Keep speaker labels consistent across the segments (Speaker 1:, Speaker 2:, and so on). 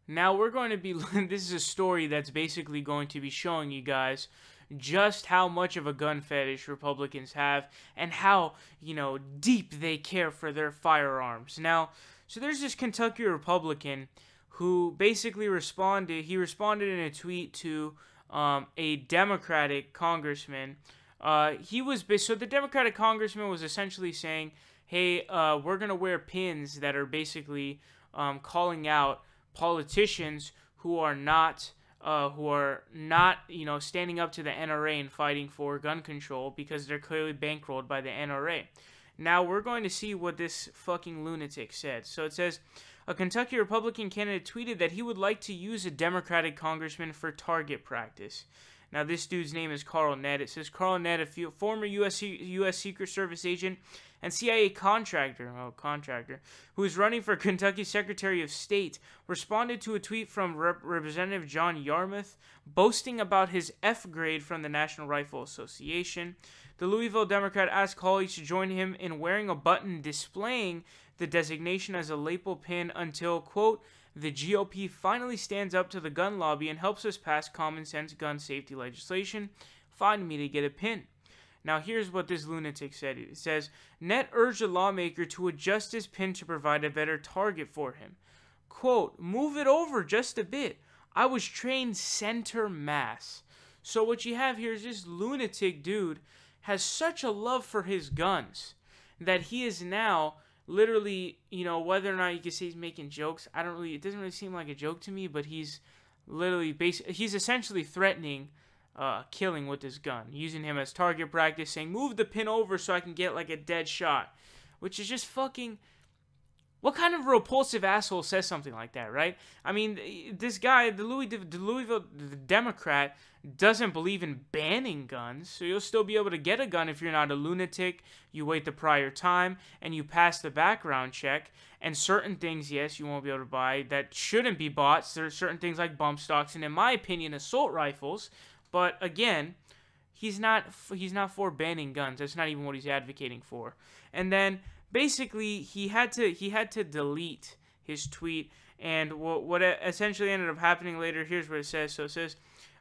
Speaker 1: Now we're going to be, this is a story that's basically going to be showing you guys just how much of a gun fetish Republicans have and how, deep they care for their firearms. Now, so there's this Kentucky Republican who basically responded in a tweet to a Democratic congressman. So the Democratic congressman was essentially saying, hey, we're going to wear pins that are basically calling out politicians who are not standing up to the NRA and fighting for gun control because they're clearly bankrolled by the NRA. Now we're going to see what this fucking lunatic said. So it says, a Kentucky Republican candidate tweeted that he would like to use a Democratic congressman for target practice. Now this dude's name is Carl Nett. It says Carl Nett, a former U.S. Secret Service agent and CIA contractor, who is running for Kentucky Secretary of State, responded to a tweet from Representative John Yarmouth boasting about his F grade from the National Rifle Association. The Louisville Democrat asked colleagues to join him in wearing a button displaying the designation as a lapel pin until, quote, the GOP finally stands up to the gun lobby and helps us pass common sense gun safety legislation. Find me to get a pin. Now here's what this lunatic said. It says, Nett urged a lawmaker to adjust his pin to provide a better target for him. Quote, move it over just a bit. I was trained center mass. So what you have here is this lunatic dude has such a love for his guns that he is now literally, whether or not you can say he's making jokes, it doesn't really seem like a joke to me, but he's literally he's essentially threatening killing with his gun, using him as target practice, saying, move the pin over so I can get like a dead shot, which is just fucking, what kind of repulsive asshole says something like that, right? I mean, this guy, the Louisville Democrat, doesn't believe in banning guns, so you'll still be able to get a gun if you're not a lunatic, you wait the prior time, and you pass the background check, and certain things, yes, you won't be able to buy that shouldn't be bought. There are certain things like bump stocks, and in my opinion, assault rifles, but again, he's not for banning guns. That's not even what he's advocating for. And then basically he had to delete his tweet, and what essentially ended up happening later, here's what it says. So it says,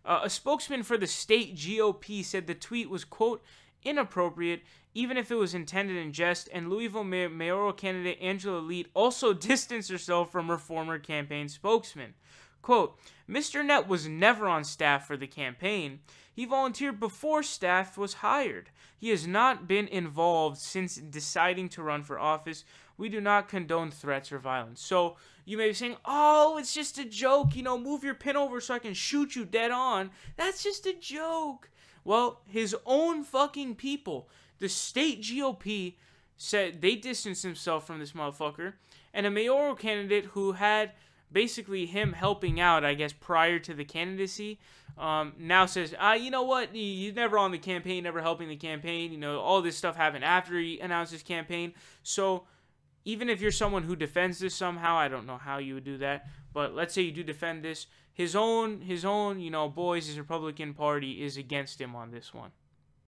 Speaker 1: a spokesman for the state GOP said the tweet was, quote, inappropriate, even if it was intended in jest, and Louisville mayoral candidate Angela Leet also distanced herself from her former campaign spokesman. Quote, Mr. Nett was never on staff for the campaign. He volunteered before staff was hired. He has not been involved since deciding to run for office. We do not condone threats or violence. So you may be saying, oh, it's just a joke. Move your pin over so I can shoot you dead on. That's just a joke. Well, his own fucking people, the state GOP, said they distanced themselves from this motherfucker. And a mayoral candidate who had basically him helping out, I guess, prior to the candidacy, now says, you know what, he's never on the campaign, never helping the campaign, all this stuff happened after he announced his campaign. So even if you're someone who defends this somehow, I don't know how you would do that, but let's say you do defend this, his own, boys, his Republican Party is against him on this one.